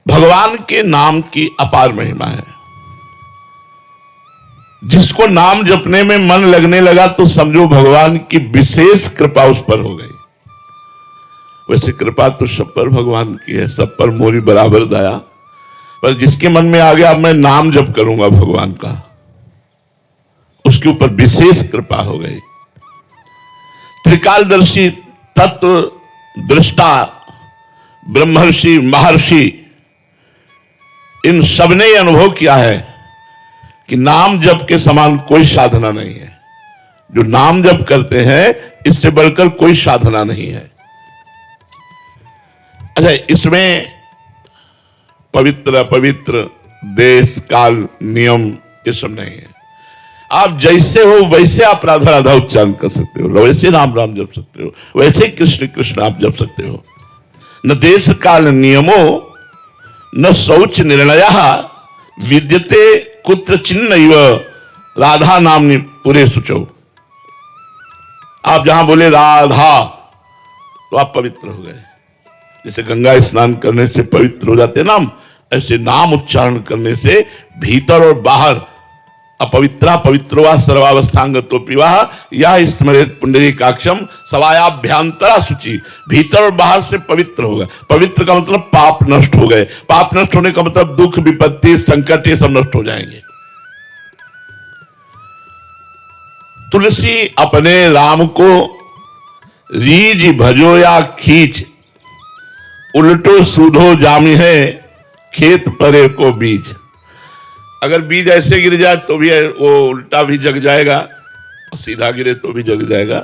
भगवान के नाम की अपार महिमा है। जिसको नाम जपने में मन लगने लगा तो समझो भगवान की विशेष कृपा उस पर हो गई। वैसे कृपा तो सब पर भगवान की है, सब पर मोरी बराबर दया, पर जिसके मन में आ गया अब मैं नाम जप करूंगा भगवान का, उसके ऊपर विशेष कृपा हो गई। त्रिकालदर्शी, तत्व दृष्टा, ब्रह्मर्षि, महर्षि, इन सबने अनुभव किया है कि नाम जप के समान कोई साधना नहीं है। जो नाम जप करते हैं इससे बढ़कर कोई साधना नहीं है। अच्छा, इसमें पवित्र अपवित्र, देश काल नियम ये सब नहीं है। आप जैसे हो वैसे आप राधा राधा उच्चारण कर सकते हो, वैसे राम राम जप सकते हो, वैसे कृष्ण कृष्ण आप जप सकते हो। न देश काल नियमो न शौच निर्णय विद्यते कुत्र चिन्ह राधा नामनि पूरे सुचो। आप जहां बोले राधा तो आप पवित्र हो गए। जैसे गंगा स्नान करने से पवित्र हो जाते नाम, ऐसे नाम उच्चारण करने से भीतर और बाहर अपवित्रा पवित्रोवा सर्वावस्थांगतो पिवाह या स्मरेत पुंडरीकाक्षम सवायाभ्यांतरा शुचि। भीतर और बाहर से पवित्र हो गए। पवित्र का मतलब पाप नष्ट हो गए। पाप नष्ट होने का मतलब दुख विपत्ति संकट ये सब नष्ट हो जाएंगे। तुलसी अपने राम को रीज भजो या खींच, उल्टो सूधो जामी है खेत परे को बीज। अगर बीज ऐसे गिर जाए तो भी वो उल्टा भी जग जाएगा, और सीधा गिरे तो भी जग जाएगा।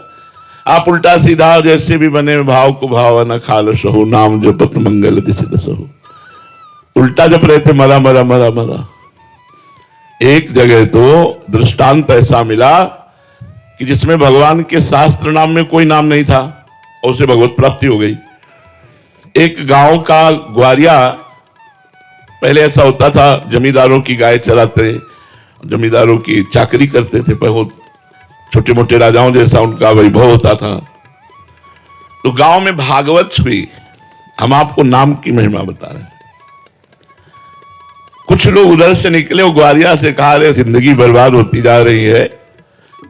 आप उल्टा सीधा जैसे भी बने, भाव को भाव न खाल सहो, नाम जपत मंगल दिशि दसहो। उल्टा जप रहे थे मरा मरा मरा मरा। एक जगह तो दृष्टांत ऐसा मिला कि जिसमें भगवान के शास्त्र नाम में कोई नाम नहीं था और उसे भगवत प्राप्ति हो गई। एक गांव का ग्वारिया, पहले ऐसा होता था जमींदारों की गाय चराते, जमींदारों की चाकरी करते थे, बहुत छोटे मोटे राजाओं जैसा उनका वैभव होता था। तो गांव में भागवत हुई। हम आपको नाम की महिमा बता रहे हैं। कुछ लोग उधर से निकले, वो ग्वारिया से कहा रे जिंदगी बर्बाद होती जा रही है,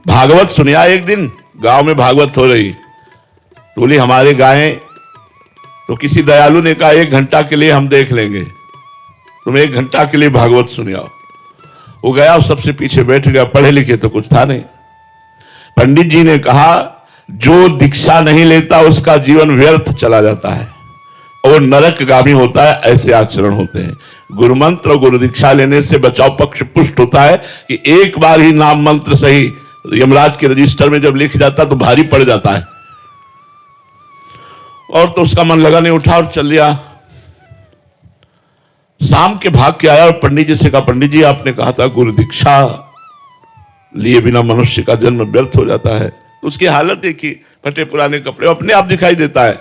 भागवत सुनिया। एक दिन गांव में भागवत हो रही, तो बोली हमारे गायें, तो किसी दयालु ने कहा 1 घंटा के लिए हम देख लेंगे, तुम 1 घंटा के लिए भागवत सुनियाओ। वो गया और सबसे पीछे बैठ गया। पढ़े लिखे तो कुछ था नहीं। पंडित जी ने कहा जो दीक्षा नहीं लेता उसका जीवन व्यर्थ चला जाता है और नरकगामी होता है, ऐसे आचरण होते हैं। गुरु मंत्र और गुरु दीक्षा लेने से बचाव पक्ष पुष्ट होता है कि एक बार ही नाम मंत्र सही यमराज के रजिस्टर में जब लिख जाता तो भारी पड़ जाता है। और तो उसका मन लगा नहीं, उठा और चल दिया। शाम के भाग के आया और पंडित जी से कहा, पंडित जी आपने कहा था गुरु दीक्षा लिए बिना मनुष्य का जन्म व्यर्थ हो जाता है। तो उसकी हालत देखी, फटे पुराने कपड़े, अपने आप दिखाई देता है।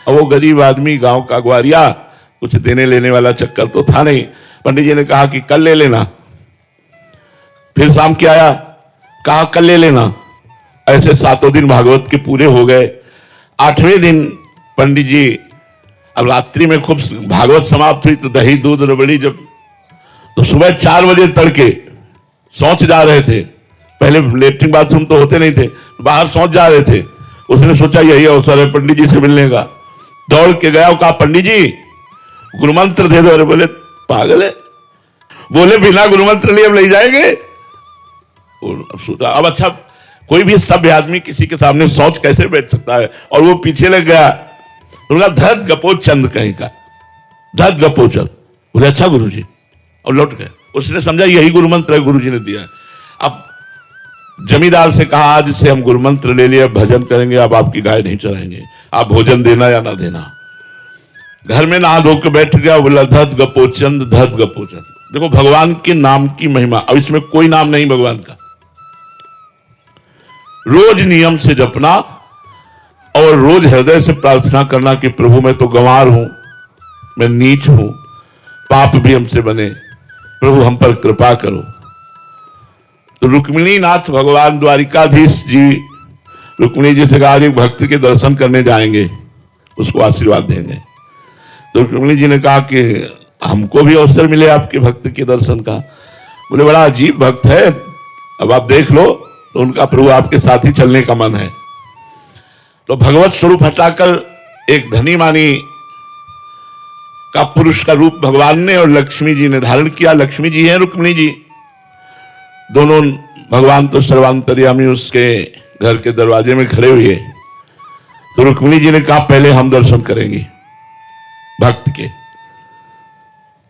और वो गरीब आदमी, गांव का ग्वारिया, कुछ देने लेने वाला चक्कर तो था नहीं। पंडित जी ने कहा कि कल ले लेना। फिर शाम के आया, कहा कल ले लेना। ऐसे 7 दिन भागवत के पूरे हो गए। 8वें दिन पंडित जी, अब रात्रि में खूब भागवत समाप्त हुई तो दही दूध रबड़ी, जब तो सुबह 4 बजे तड़के शौच जा रहे थे। पहले लेटरिन बाथरूम तो होते नहीं थे, बाहर शौच जा रहे थे। उसने सोचा यही अवसर है पंडित जी से मिलने का। दौड़ के गया और कहा पंडित जी गुरु मंत्र दे दो। अरे बोले पागल है, बोले बिना गुरु मंत्र लिए हम ले जाएंगे। अब अच्छा, कोई भी सभ्य आदमी किसी के सामने शौच कैसे बैठ सकता है? और वो पीछे लग गया। धत गपो चंद कहीं का, धत गपो चंद। बोले अच्छा गुरुजी, और लौट गए। उसने समझा यही गुरु मंत्र है, गुरुजी ने दिया है। अब जमींदार से कहा आज से हम गुरु मंत्र ले लिया, भजन करेंगे, अब आपकी गाय नहीं चराएंगे, आप भोजन देना या ना देना। घर में नहा धो के बैठ गया। बोला धत गपो चंद, धत गपो चंद। देखो भगवान के नाम की महिमा। अब इसमें कोई नाम नहीं भगवान का। रोज नियम से जपना और रोज हृदय से प्रार्थना करना कि प्रभु मैं तो गंवार हूं, मैं नीच हूं, पाप भी हमसे बने, प्रभु हम पर कृपा करो। तो रुक्मिणी नाथ भगवान द्वारिकाधीश जी रुक्मिणी जी से कहा एक भक्त के दर्शन करने जाएंगे, उसको आशीर्वाद देंगे। तो रुक्मिणी जी ने कहा कि हमको भी अवसर मिले आपके भक्त के दर्शन का। बोले बड़ा अजीब भक्त है, अब आप देख लो। तो उनका प्रभु आपके साथ ही चलने का मन है। तो भगवत स्वरूप हटाकर एक धनी मानी का पुरुष का रूप भगवान ने और लक्ष्मी जी ने धारण किया। लक्ष्मी जी हैं, रुक्मिणी जी, दोनों। भगवान तो सर्वांतर्यामी उसके घर के दरवाजे में खड़े हुए। तो रुक्मिणी जी ने कहा पहले हम दर्शन करेंगे भक्त के।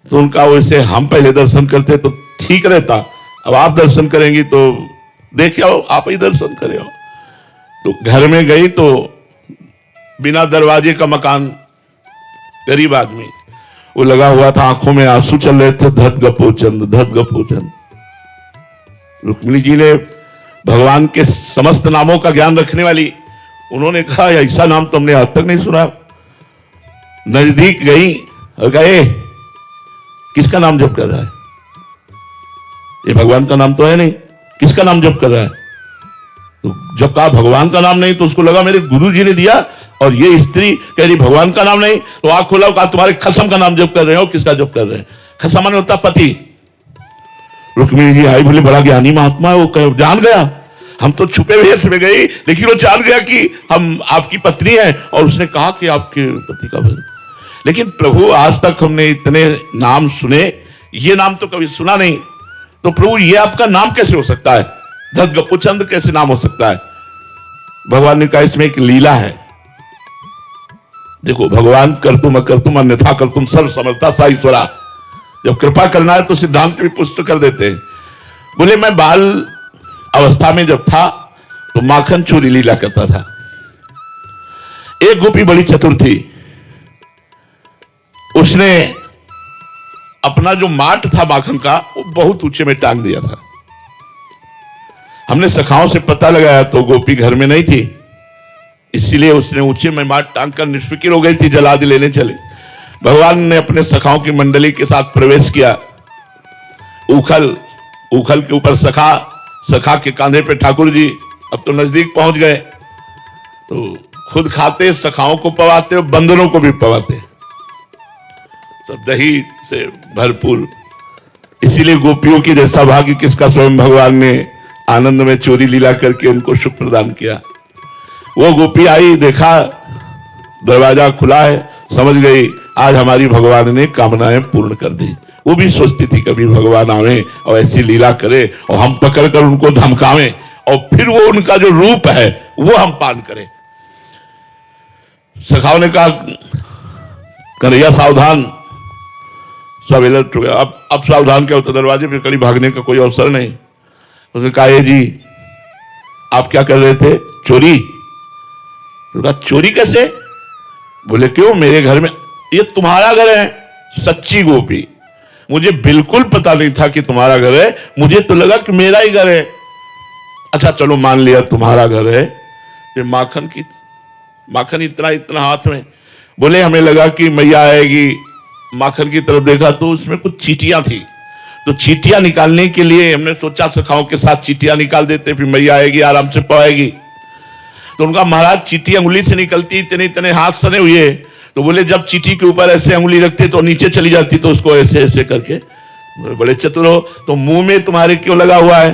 तो उनका वैसे हम पहले दर्शन करते तो ठीक रहता, अब आप दर्शन करेंगी तो देखिए आप ही दर्शन करे हो। तो घर में गई तो बिना दरवाजे का मकान, गरीब आदमी, वो लगा हुआ था, आंखों में आंसू चल रहे थे। धत गपोचंद, धत गपोचंद। रुक्मिणी जी ने भगवान के समस्त नामों का ज्ञान रखने वाली, उन्होंने कहा ऐसा नाम तो हमने आज तक नहीं सुना। नजदीक गई और कहे किसका नाम जप कर रहा है? ये भगवान का नाम तो है नहीं, किसका नाम जप कर रहा है? तो जब कहा भगवान का नाम नहीं तो उसको लगा मेरे गुरु जी ने दिया, और ये स्त्री कह रही भगवान का नाम नहीं। तो आंख खोला, कहा तुम्हारे खसम का नाम जप कर रहे हो। किसका जप कर रहे हैं? खसम माने होता पति। रुक्मिणी जी आई, बोले बड़ा ज्ञानी महात्मा है, वो जान गया। हम तो छुपे वेश में गई, लेकिन वो जान गया कि हम आपकी पत्नी हैं, और उसने कहा कि आपके पति का भजन। लेकिन प्रभु आज तक हमने इतने नाम सुने, ये नाम तो कभी सुना नहीं। तो प्रभु ये आपका नाम कैसे हो सकता है? धत गपोचंद कैसे नाम हो सकता है? भगवान ने कहा इसमें एक लीला है। देखो भगवान करतुम अकर्तुम अन्यथा कर्तुम सर्व समर्था सा ईश्वरा। जब कृपा करना है तो सिद्धांत भी पुष्ट कर देते हैं। बोले मैं बाल अवस्था में जब था तो माखन चोरी लीला करता था। एक गोपी बड़ी चतुर थी, उसने अपना जो माट था माखन का वो बहुत ऊंचे में टांग दिया था। हमने सखाओं से पता लगाया तो गोपी घर में नहीं थी, इसीलिए उसने ऊंचे में माट टांग कर निष्फिक्र हो गई थी, जलादि लेने चले। भगवान ने अपने सखाओं की मंडली के साथ प्रवेश किया। उखल के ऊपर सखा के कांधे पे ठाकुर जी। अब तो नजदीक पहुंच गए, तो खुद खाते, सखाओं को पवाते और बंदरों को भी पवाते, तो दही से भरपूर। इसीलिए गोपियों की जैसा भाग्य किसका, स्वयं भगवान ने आनंद में चोरी लीला करके उनको सुख प्रदान किया। वो गोपी आई, देखा दरवाजा खुला है, समझ गई आज हमारी भगवान ने कामनाएं पूर्ण कर दी। वो भी सोचती थी कभी भगवान आवे और ऐसी लीला करे और हम पकड़कर उनको धमकावें और फिर वो उनका जो रूप है वो हम पान करें। सखाओं ने कहा कन्हैया सावधान, सब अलर्ट हो गया। अब सावधान क्या होता, दरवाजे पे कड़ी भागने का कोई अवसर नहीं। उसने कहा ये जी आप क्या कर रहे थे? चोरी। तो कहा चोरी कैसे? बोले क्यों, मेरे घर में, ये तुम्हारा घर है? सच्ची गोपी, मुझे बिल्कुल पता नहीं था कि तुम्हारा घर है, मुझे तो लगा कि मेरा ही घर है। अच्छा चलो मान लिया तुम्हारा घर है। ये माखन इतना हाथ में। बोले हमें लगा कि मैया आएगी, माखन की तरफ देखा तो उसमें कुछ चींटियां थी, तो चींटियां निकालने के लिए हमने सोचा सखाओं के साथ चींटियां निकाल देते, फिर मैया आएगी आराम से पवाएगी। तो उनका महाराज चींटी अंगुली से निकलती, इतने हाथ सने हुए। तो बोले जब चींटी के ऊपर ऐसे अंगुली रखते तो नीचे चली जाती, तो उसको ऐसे ऐसे करके, बड़े चतुर हो, तो मुंह में तुम्हारे क्यों लगा हुआ है?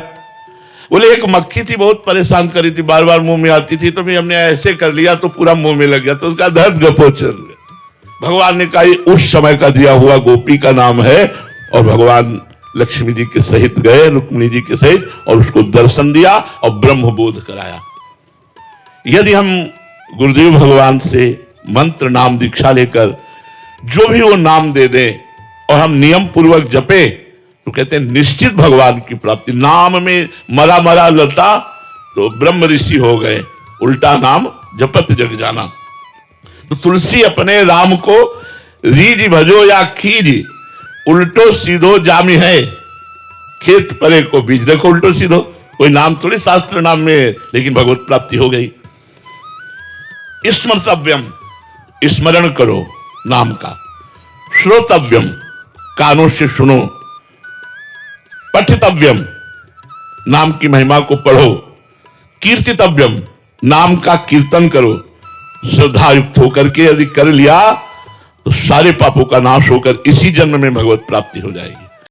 बोले एक मक्खी थी बहुत परेशान करी थी, बार बार मुंह में आती थी, तो फिर हमने ऐसे कर लिया तो पूरा मुंह में लग गया। तो उसका धत गपोचन। भगवान ने कहा उस समय का दिया हुआ गोपी का नाम है, और भगवान लक्ष्मी जी के सहित गए, रुक्मिणी जी के सहित, और उसको दर्शन दिया और ब्रह्म बोध कराया। यदि हम गुरुदेव भगवान से मंत्र नाम दीक्षा लेकर जो भी वो नाम दे दें और हम नियम पूर्वक जपे, तो कहते हैं निश्चित भगवान की प्राप्ति। नाम में मरा लता तो ब्रह्म ऋषि हो गए, उल्टा नाम जपत जग जाना। तो तुलसी अपने राम को रीज भजो या खीज, उल्टो सीधो जामी है, खेत परे को बीज। देखो उल्टो सीधो कोई नाम थोड़ी शास्त्र नाम में, लेकिन भगवत प्राप्ति हो गई। स्मर्तव्यम, स्मरण करो नाम का। श्रोतव्यम, कानों से सुनो। पठितव्यम, नाम की महिमा को पढ़ो। कीर्तितव्यम, नाम का कीर्तन करो। श्रद्धा युक्त होकर के यदि कर लिया तो सारे पापों का नाश होकर इसी जन्म में भगवत प्राप्ति हो जाएगी।